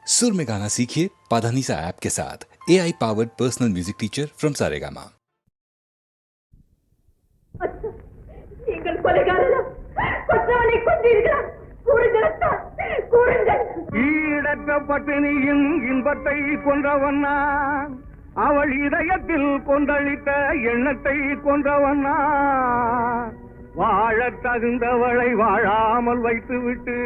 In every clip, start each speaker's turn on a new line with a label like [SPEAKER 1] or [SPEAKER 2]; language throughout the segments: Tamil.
[SPEAKER 1] सुर में गाना सीखिए पाधानीसा ऐप के साथ। AI powered personal music teacher from Saregama.
[SPEAKER 2] நீங்கள் கொலைகாரரா? கொற்றவனை கொன்றீர்களா? கூறுங்கள், கூறுங்கள்.
[SPEAKER 3] ஈடற்ற பட்டினியின் இன்பத்தை கொன்றவன் நான், அவள் இதயத்தில் கொந்தளித்த எண்ணத்தை கொன்றவன் நான். வாழத் தகுந்தவளை வாழாமல் வைத்துவிட்டு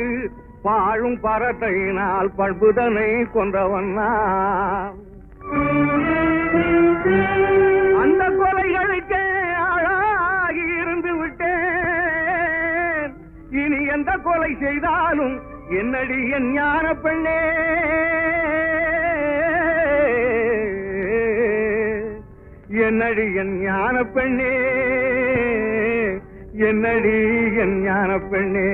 [SPEAKER 3] வாழும் பரத்தை நாள் பண்புதனை கொன்றவன் நான். அந்த கொலைகளுக்கே ஆளாகி இருந்து விட்டேன். இனி எந்த கொலை செய்தாலும் என்னடி என் ஞான பெண்ணே, என்னடி என் ஞான பெண்ணே, என்னடி என் ஞான பெண்ணே.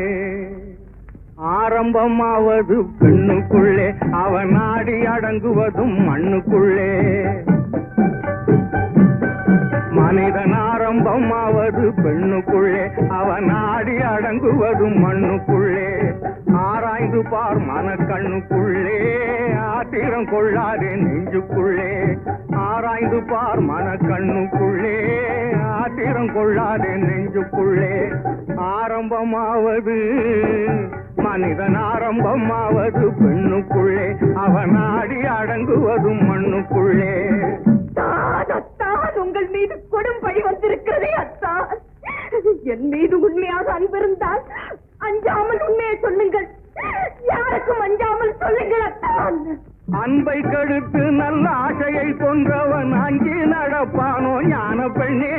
[SPEAKER 3] ஆரம்பமாவது பெண்ணுக்குள்ளே, அவன் நாடி அடங்குவதும் மண்ணுக்குள்ளே. மனிதன் ஆரம்பமாவது பெண்ணுக்குள்ளே, அவன் நாடி அடங்குவதும் மண்ணுக்குள்ளே. ஆராய்ந்து பார் மனக்கண்ணுக்குள்ளே, ஆத்திரம் கொள்ளாதே நெஞ்சுக்குள்ளே. ஆராய்ந்து பார் மனக்கண்ணுக்குள்ளே, ஆத்திரம் கொள்ளாதே நெஞ்சுக்குள்ளே. ஆரம்பமாவது மனிதன் ஆரம்பமாவது பெண்ணுக்குள்ளே, அவன் நாடி அடங்குவதும் மண்ணுக்குள்ளே.
[SPEAKER 2] அத்தான், உங்கள் மீது கொடும் பழி வந்திருக்கிறதே அத்தான். என் மீது உண்மையாக அன்பிருந்தால் அஞ்சாமல் உண்மையை சொல்லுங்கள். யாருக்கும் அஞ்சாமல் சொல்லுங்கள் அத்தான்.
[SPEAKER 3] அன்பை கெடுத்து நல்ல ஆசையை கொன்றவன் அங்கே நடப்பானோ ஞான பெண்ணே.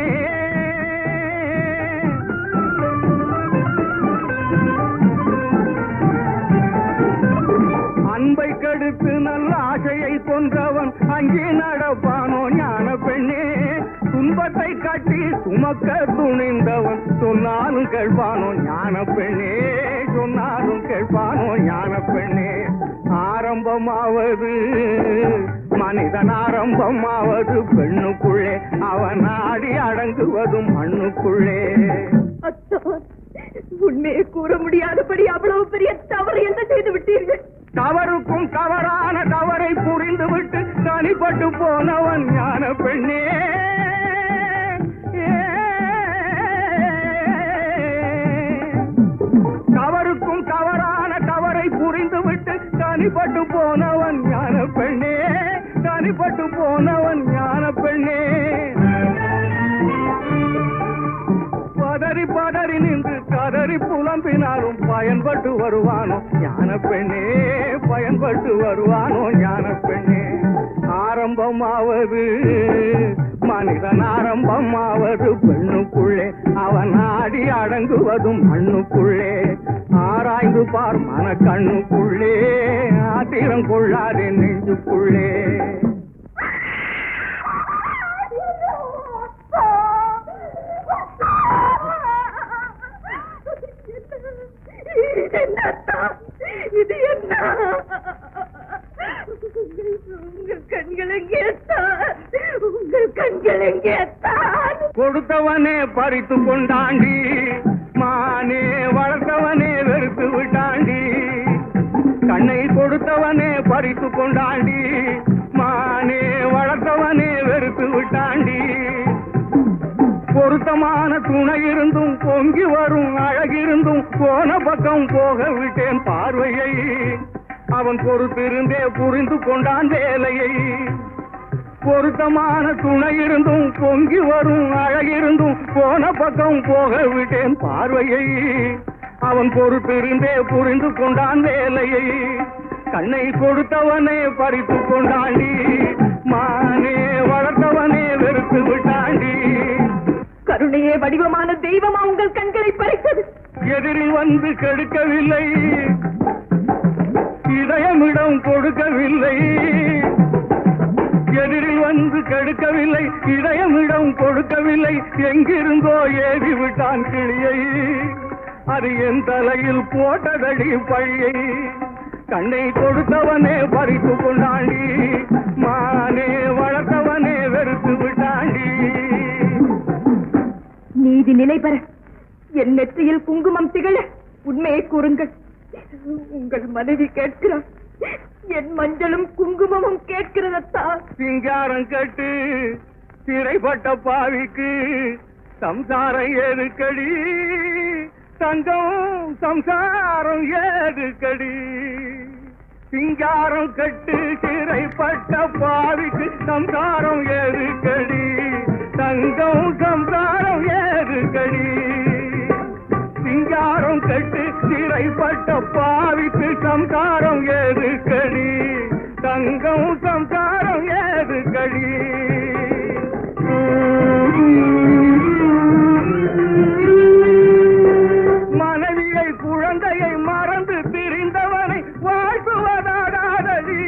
[SPEAKER 3] அன்பை கெடுத்து நல்ல ஆசையை கொன்றவன் அங்கே நடப்பானோ ஞான பெண்ணே. துன்பத்தை காட்டி சுமக்க துணிந்தவன் சொன்னாலும் கேட்பானோ ஞான பெண்ணே, சொன்னாலும் கேட்பானோ ஞான பெண்ணே. ஆரம்பமாவது மனிதன் ஆரம்பமாவது பெண்ணுக்குள்ளே, அவன் நாடி அடங்குவதும் மண்ணுக்குள்ளே.
[SPEAKER 2] உண்மையை கூற முடியாதபடி அவ்வளவு பெரிய தவறு என்ன செய்து விட்டீர்கள்?
[SPEAKER 3] தவறுக்கும் தவறான தவறை புரிந்துவிட்டு தனிப்பட்டு போனவன் ஞான பெண்ணே. தவறுக்கும் தவறான தவறை புரிந்துவிட்டு தனிப்பட்டு போனவன் ஞான பெண்ணே, தனிப்பட்டு போனவன் ஞான பெண்ணே. பதறி பதறி நின்று கதறி புலம்பினாலும் பயன்பட்டு வருவானோ ஞான பெண்ணே, பயன்பட்டு வருவானோ ஞான பெண்ணே. ஆரம்பமாவது மனிதன் ஆரம்பமாவது பெண்ணுக்குள்ளே, அவன் நாடி அடங்குவதும் மண்ணுக்குள்ளே. ஆராய்ந்து பார் மனக்கண்ணுக்குள்ளே, ஆத்திரம் கொள்ளாதே நெஞ்சுக்குள்ளே.
[SPEAKER 2] இது என்ன? உங்கள் கண்கள் எங்கே? உங்கள் கண்கள் எங்கே?
[SPEAKER 3] கொடுத்தவனே பறித்து கொண்டாண்டி, மானே வளர்த்தவனே வெறுத்து விட்டாண்டி. கண்ணை கொடுத்தவனே பறித்து கொண்டாண்டி, மானே வளர்த்தவனே வெறுத்து விட்டாண்டி. பொருத்தமான துணை இருந்தும் பொங்கி வரும் அழகிருந்தும் போன பக்கம் போக விட்டேன் பார்வையை. அவன் பொறுத்திருந்தே புரிந்து கொண்டான் வேலையை. பொருத்தமான துணை இருந்தும் பொங்கி வரும் அழகிருந்தும் போன பக்கம் போக விட்டேன் பார்வையை. அவன் பொறுத்திருந்தே புரிந்து கொண்டான் வேலையை. கண்ணை கொடுத்தவனே பறித்து கொண்டாண்டி, மானே வளர்த்தவனே வெறுத்து விட்டாண்டி.
[SPEAKER 2] கருணையே வடிவமான தெய்வமா உங்கள் கண்களை பறித்தது?
[SPEAKER 3] எதிரில் வந்து கெடுக்கவில்லை, இதயமிடம் கொடுக்கவில்லை. எதிரில் வந்து கெடுக்கவில்லை, இதயமிடம் கொடுக்கவில்லை. எங்கிருந்தோ ஏவி விட்டான் கிளியை, அது என் தலையில் போட்டதடி பழியை. கண்ணை கொடுத்தவனே பறித்து கொண்டாண்டி, மானே வளர்த்தவனே வெறுத்து விட்டாண்டி.
[SPEAKER 2] நீதி நிலை பெற என் நெற்றியில் குங்குமம் திகழ உண்மையை கூறுங்கள். உங்கள் மனைவி கேட்கிறார். என் மஞ்சளும் குங்குமமும் கேட்கிறதத்தா.
[SPEAKER 3] சிங்காரம் கட்டு சிறைப்பட்ட பாவிக்கு சம்சாரம் ஏதுக்கடி, தங்கம் சம்சாரம் ஏதுக்கடி. சிங்காரம் கட்டு சிறைப்பட்ட பாவிக்கு சம்சாரம் ஏதுக்கடி, தங்கம் சம்சாரம் ஏதுக்கடி. சிங்காரம் கட்டு சிறைப்பட்ட பாவிக்கு சம்சாரம் ஏதுக்கடி, தங்கம் சம்சாரம் ஏதுக்கடி. மனைவியை குழந்தையை மறந்து திரிந்தவனை வாழ்த்துவதாகாதடி.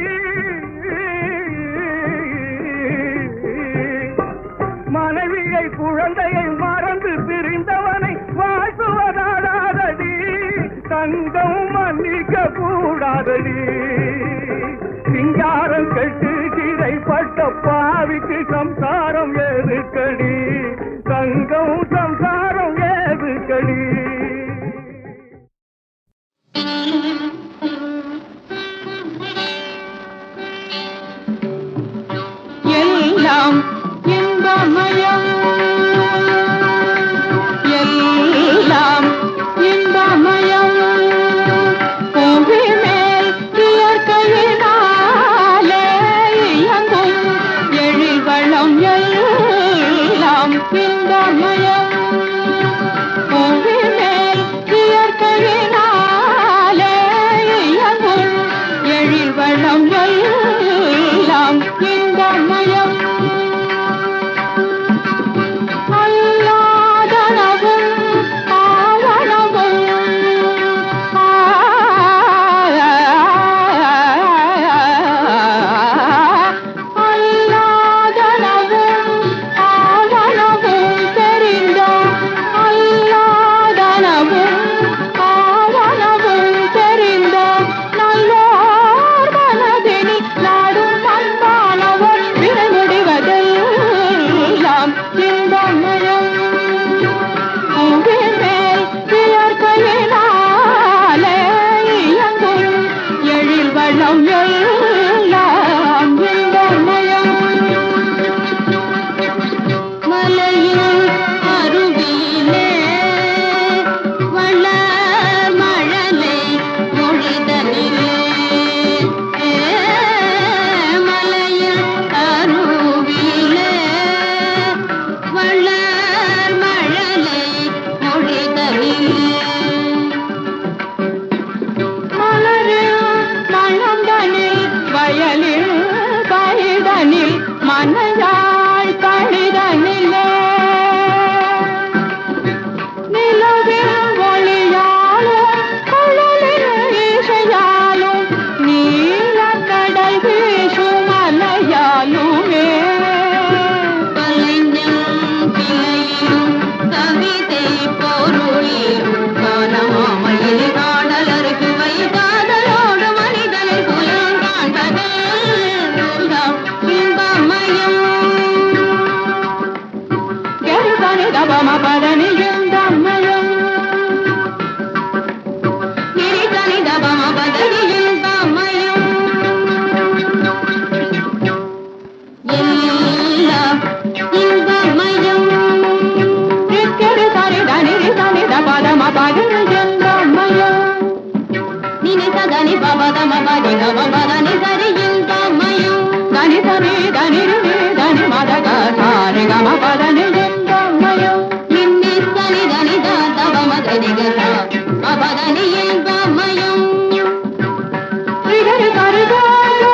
[SPEAKER 3] மனைவியை குழந்தையை மறந்து திரிந்தவனை வாழ்த்துவதாகாதடி, தங்கம் மன்னிக்க கூடாதடி. சிங்காரம் கட்டு சிறைப்பட்ட பாவிக்கு சம்சாரம் ஏதுக்கடி, தங்கம் சம்சாரம் ஏதுக்கடி.
[SPEAKER 4] எல்லாம் இன்பமயம், எல்லாம் இன்பமயம். புவி மேல் இயற்கையினாலே இயங்கும் எழில்வளம் எல்லாம் இன்பமயம். புவி மேல் இயற்கையினாலே இயங்கும் எழில்வளம் எல்லாம் இன்பமயம். அல்லாதனவும் ஆவனவும் அல்லாதனவும் ஆவனவும் தெரிந்த, அல்லாதனவும் ஆவனவும் தெரிந்த நல்லோர் மனதினில் நாடும் அன்பானவர் வினை முடிவதெல்லாம் இன்பமயம். புவி மேல் இயற்கையினாலே இயங்கும் எழில்வளம் எல்லாம் இன்பமயம். மலையில் அருவியிலே வளர் மழலை மொழிதனிலே, மலையில் அருவியிலே வளர் மழலை மொழிதனிலே, மலரில் மணந்தனில் வயலில் பயிதனில் மனையாள் கழிதனிலே, நிலவில் ஒளியாலும் குழலில் இசையாலும் நீலக்கடல் வீசும் அலையாலுமே, கலைஞன் கிளையிலும் கவிதை பொருளிலும் காணமாமையில் காணலருக்கு வைகாதலோடு மனிதனை புலம் காண்பதெல்லாம் இன்பமயம். கருதனி தபம பதனி இன்பமயம், கிரிதனி தபம பதனி இன்பமயம். எல்லாம் இன்பமயம். நிற்கரு தனி தனி தனி தபதம பதனி இன்பமயம். நினி சதனி பபதம பதி கம பதனி சரி இன்பமயம். தனி தனி தனி தனி மதக சாரி கம பதனி இன்பமயம். நின்னி தனி தனி தபம தனி கத பபதனி இன்பமயம். ரிகரி கருதாரோ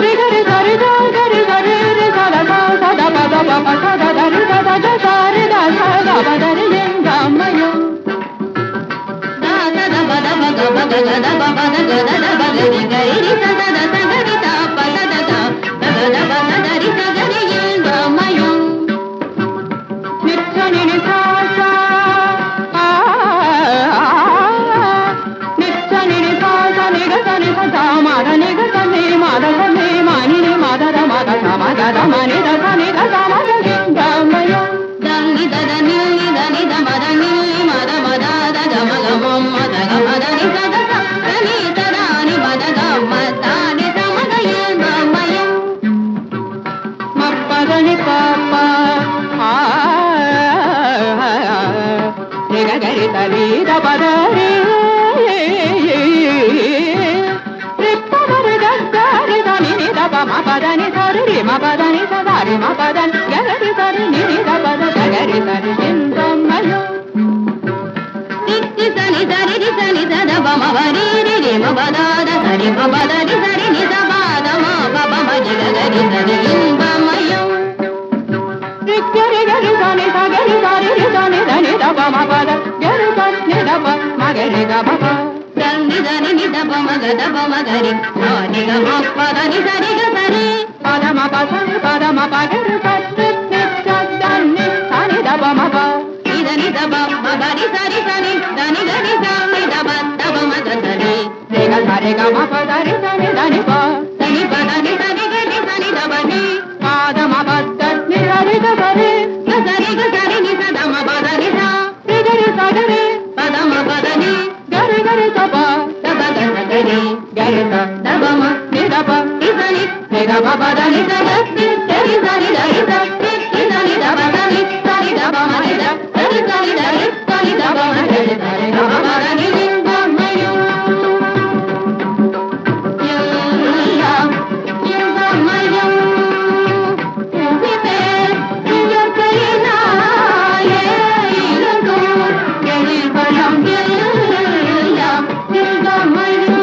[SPEAKER 4] ரிகரி கருதா கரி கரி சதப சதப பப சதரி சத சாரி சத பதரி இன்பமயம். சத பத பக பக கத பத கத பகரி கரி சத சகரி தப சத கத பதரி சகரி இன்பமயம். நிச்சனி நிசாசா நிச்சனி நிசாசா நிகசனி சதா மாத நிகசனி மாத சனி மானி மாதர மாத சமகத மனி தசனி தசமத இன்பமயம். தங்கி தத நில்லி தனி தமத நில்லி மத மத தமகமம் மத
[SPEAKER 5] பதரி மபதனி சரி மபதனி சரி மபதன் கரி சரி நிரி பத சகரி சரி சிந்தமயோ
[SPEAKER 4] சனி சரி சனி சத பமவரி ரி மபதாத சரி மபதரி சரி நித பாத மப மஜி கரி சரி இன்பமயம்
[SPEAKER 5] கரி கரி சனி சகரி சரி சனி சனி தப மபத கரி சரி நிதப மகரி கபப
[SPEAKER 4] சனி சனி நிதப மகத பமகரி சனி க மபதனி சரி க சரி
[SPEAKER 5] பதம பசனி பதம பகரி சரி நிச்சதனி சனி தப மப
[SPEAKER 4] இதனி தப மபரி சரி சனி தனி கரி சனி தப தப மக சரி
[SPEAKER 5] ரிக சரி க மபதரி சனி தனி ப
[SPEAKER 4] சனி பதனி சரி கரி சனி தபனி
[SPEAKER 5] பாதம பத்தனி சரி க சரி
[SPEAKER 4] சரி க சரி நி சதம பதனி சா
[SPEAKER 5] ரிகரி சகரி
[SPEAKER 4] பதம பதனி
[SPEAKER 5] கரி கரி சப
[SPEAKER 4] தப க சரி
[SPEAKER 5] கரி ச
[SPEAKER 4] தபம
[SPEAKER 5] நிதப
[SPEAKER 4] இதனி
[SPEAKER 5] ரிக மபதனி
[SPEAKER 4] சரி சரி சரி சரி சரி இதனி தப சனி சனி தப மனித சரி சரி சரி சனி தப மனித சரி தப மரணி இன்பமயம் எல்லாம் இன்பமயம் இனிமே இயற்கையினாலே இருக்கும் எழில் வளம் எல்லாம் இன்பமயம்.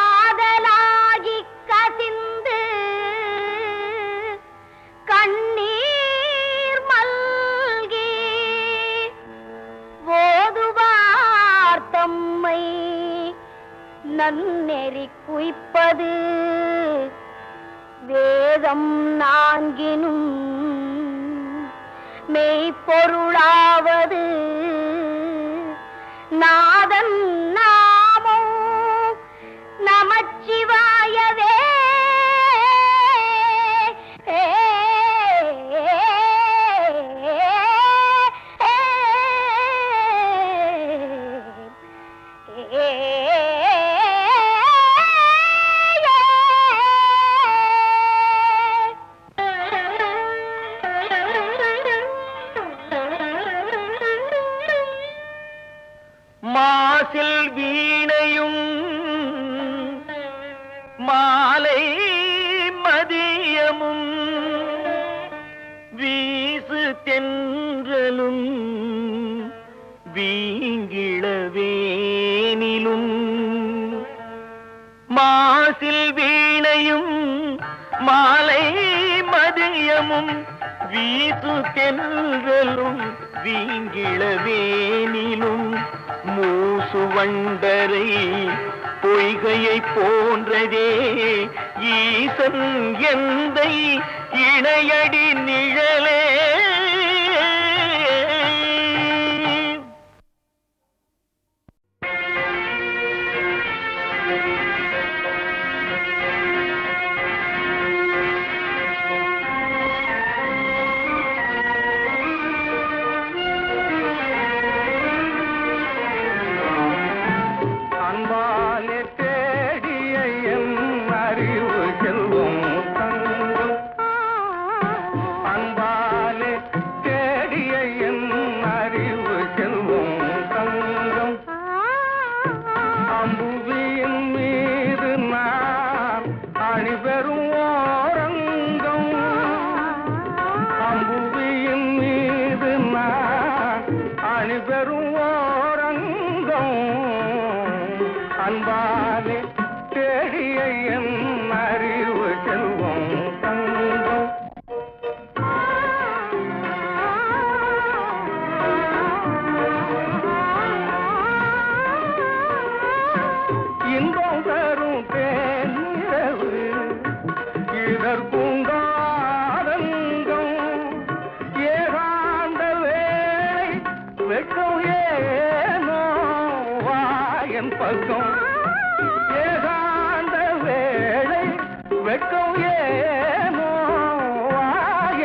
[SPEAKER 2] காதலாகி கசிந்து கண்ணீர் மல்கி ஓதுவார் தம்மை நன்னெறி குய்ப்பது வேதம் நான்கினும் மெய்ப்பொருளாவது நாதன் நாமோ நமச்சிவாயவே.
[SPEAKER 3] மாசில் வீணையும் மாலை மதியமும் வீசு தென்றலும் வீங்கிளவேனிலும் மாசில் வீணையும் மாலை மதியமும் வீசு தென்றலும் வீங்கிளவேனிலும் மூசு வண்டரை பொய்கையை போன்றதே ஈசன் எந்தை இணையடி நிழலே. அன்பாலே தேடிய என் அறிவு செல்வம் தங்கம், அன்பாலே தேடிய என் அறிவு செல்வம் தங்கம், அம்புவியின் மீது நான் அணிபெறும் ஓரங்கம், அம்புவியின் மீது நான் அணிபெறும் ஓரங்கம், அன்பாலே தேடிய என் அறிவு செல்வம் தங்கம். இன்பம் தரும் தேனிரவு இதற்குங்காரங்கம், ஏகாந்த வேளை வெட்கம் ஏனோ வாயன் பக்கம், ஏகாந்த வேளை வெட்கம் ஏனோ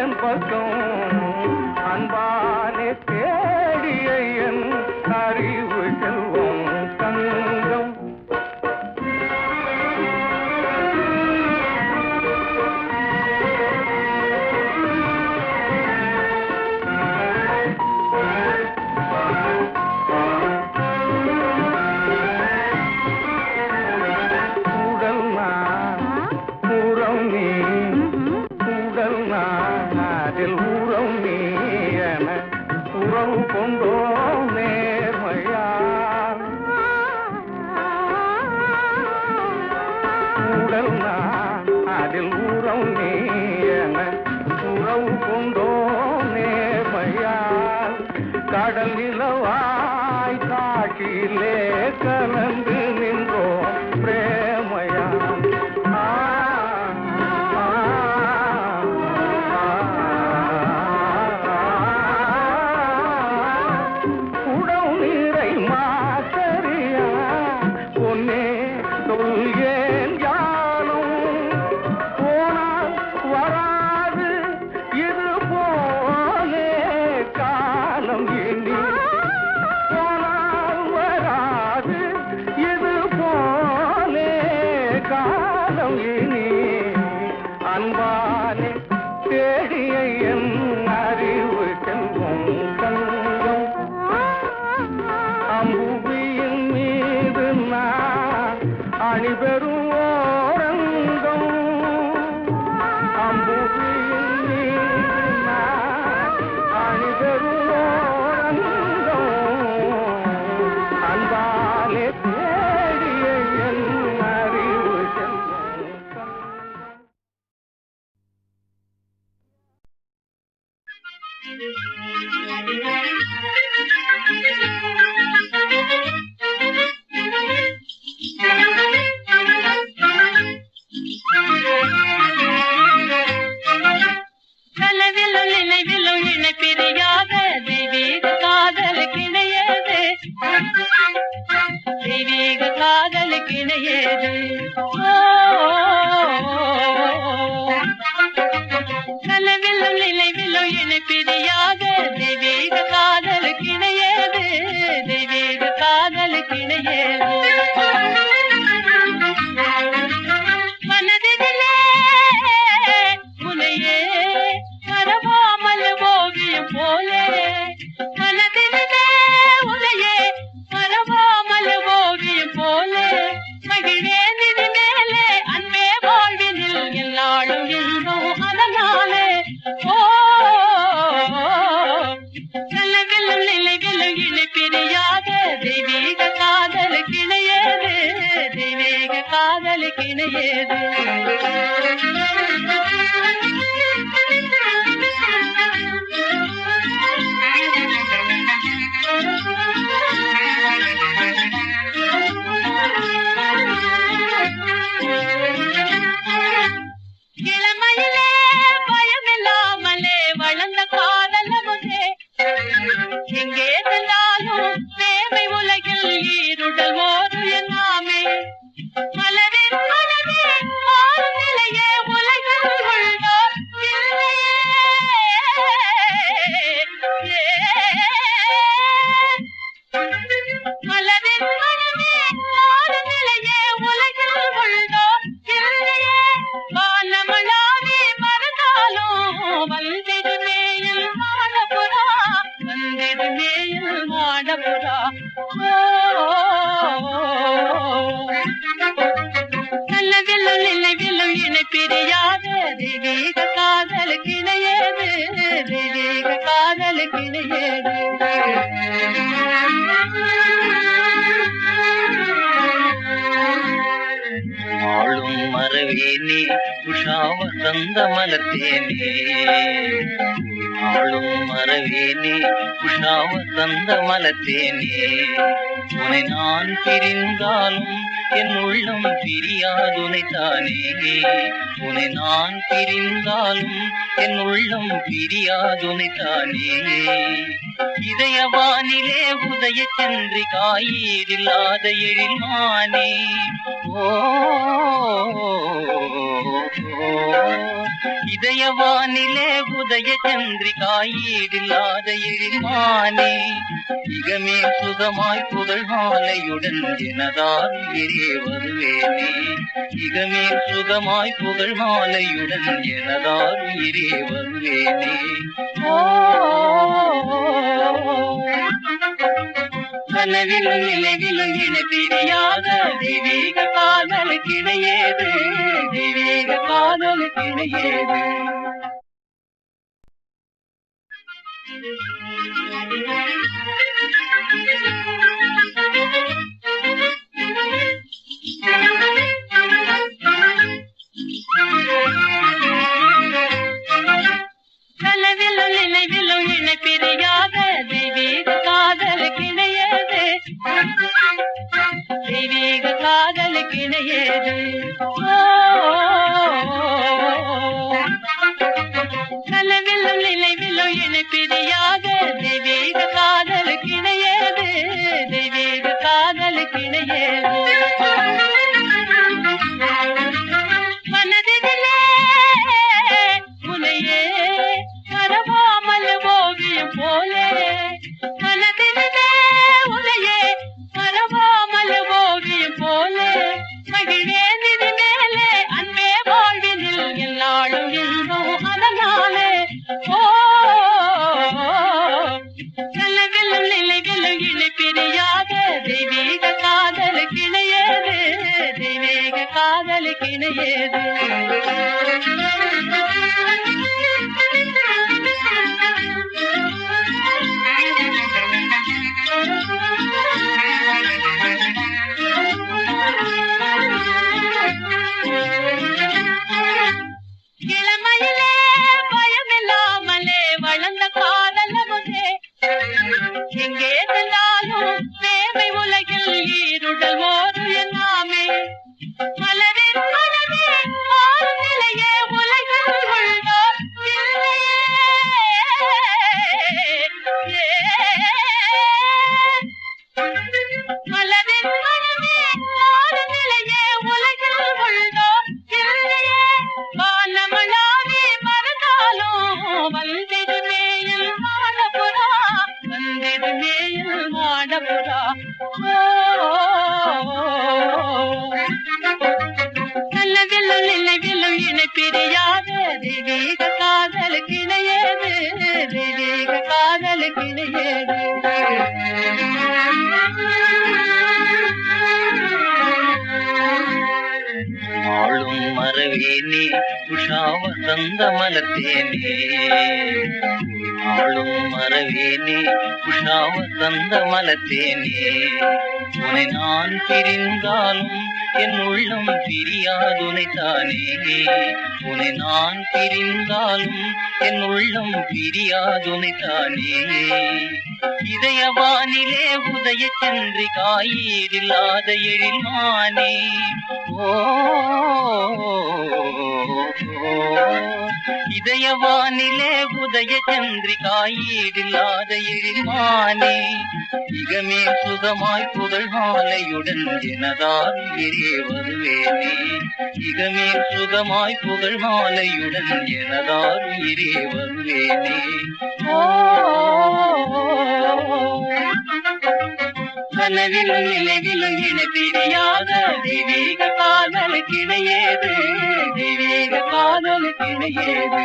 [SPEAKER 3] என் பக்கம் அன்பானே தேடிய என் அறிவு செல்வம் தங்கம். கடல் நிலவாய் காட்டிலே கலந்து நின்றோம் பிரேமையால். குடம் நீரை மாத்தறியா பொன்னே சொல்கேன் யானும் போனால் வராது இது போலே காலம் எண்ணி போனால் வராது இது போலே காலம் எண்ணி அன்பானே தேடிய என் அறிவு செல்வம் தங்கம். அம்புவியின் மீது நான் அணிபெறும் ஓரங்கம். அம்புவியின் மீது நான் அணிபெறும் ஓரங்கம். அன்பாலே தேடிய என் அறிவு செல்வம் தங்கம்.
[SPEAKER 5] கனவிலும் நினைவிலும் இணை பிரியாத தெய்வீக காதலுக்கு இணையது, தெய்வீக காதலுக்கு இணையது. கனவிலும் நினைவிலும் இணை பிரியாத தெய்வீக காதலுக்கு இணையது, தெய்வீக காதலுக்கு இணையது. மனதிலே முனையே மறவாமல் ஓவியம் போலே, மனதிலே உனையே மறவாமல் ஓவியம் போலே மகிழேன் இது மேலே அன்பே வாழ்வினில் எல்லாளும் இன்பம் அதனாலே. நல்லவிலும் நிலைவிலும் இணை பிரியாத தெய்வீக காதலுக்கு இணையது, தெய்வீக காதலுக்கு இணையது. இளமையிலே பயமில்லாமலே வளர்ந்த காதலமுதே, எங்கே சென்றாலும் சேவை உலகில் ஈருடல் ஓரு எல்லாமே. மலரின் மனமே மாறும் நிலையே உலகில் உள்ளோ மலரின் மனமே மாறும் நிலையே உலகில் உள்ளோ இல்லையே. வானமளாவே மறந்தாலும் வந்திடுமேயில் மாடபுரா, வந்திடுமேயில் மாடபுரா. நல்லவிலும் நினைவிலும் இணை பிரியாத தெய்வீக காதலுக்கு இணையது, தெய்வீக காதலுக்கு இணையது.
[SPEAKER 6] ஆளும் மரவேனே உஷா வசந்த மலத்தேனே, ஆளும் மரவேனே உஷா வசந்த மலத்தேனே. உனை நான் பிரிந்தாலும் என் உள்ளம் பிரியாதுனை தானே, உனை நான் பிரிந்தாலும் என் உள்ளம் பிரியாதுனை தானே. இதயவானிலே உதய சந்திரிகாயில்லாத எழில்மானே. ஓ இதயவானிலே உதய சந்திரிகாயீடில்லாத எழில்மானே இகமே சுகமாய் புகழ் மாலையுடன் எனதார் உயிரே வருவேனே இகமே சுகமாய் புகழ் மாலையுடன் எனதார் உயிரே வருவேனே கனவிலும் நினைவிலும் இணை பிரியாத தெய்வீக காதலுக்கு இணையேது தெய்வீக காதலுக்கு இணையேது கனவிலும் நினைவிலும் இணை பிரியாத தெய்வீக காதலுக்கு இணையேது தெய்வீக காதலுக்கு இணையேது கனவிலும் நினைவிலும் இணை பிரியாத தெய்வீக காதலுக்கு இணையேது தெய்வீக காதலுக்கு இணையேது மனதிலே உனையே மறவாமல் ஓவியம் போலே மனதிலே உனையே மறவாமல் ஓவியம் போலே மகிழேன் இது மேலே அன்பே வாழ்வினில் எல்லாளும் இன்பம் அதனாலே கனவிலும் நினைவிலும் இணை பிரியாத தெய்வீக காதலுக்கு இணையேது தெய்வீக காதலுக்கு இணையேது இளமையிலே பயமில்லாமலே வளர்ந்த காதலமுதே எங்கே சென்றாலும் சேவை உலகில் ஈருடல் ஓடு என்னாமே மலரின் மனமே மாறும் நிலையே உலகில் உள்ளோ மலரின் மனமே மாறும் நிலையே உலகில் உள்ளோ இல்லையே வானமளாவே மறந்தாலும் வந்திடுமேயில் மாடபுரா வந்திடுமேயில் மாடபுரா நல்லவில்லும் நினைவிலும் இணை பிரியாத தெய்வீக காதலுக்கு இணையேது தெய்வீக காதலுக்கு இணையேது ஆளும் மறவேனே உஷா வசந்த மலத்தேனே ஆளும் மறவேனே உஷா வசந்த மலத்தேனே உன்னை நான் பிரிந்தாலும் என் உள்ளம் பிரியாதுனை தானே உன்னை நான் பிரிந்தாலும் என் உள்ளம் பிரியாதுனை தானே இதயவானிலே உதய சந்திரிகாயீடில்லாத எழில்மானே இதயவானிலே உதய சந்திரிகாயீடில்லாத எழில்மானே இகமே சுகமாய் புகழ் மாலையுடன் எனதார் உயிரே வருவேனே இகமே சுகமாய் புகழ் மாலையுடன் எனதார் உயிரே வருவேனே கனவிலும் நினைவிலும் இணை பிரியாத தெய்வீக காதலுக்கு இணையேது தெய்வீக காதலுக்கு இணையேது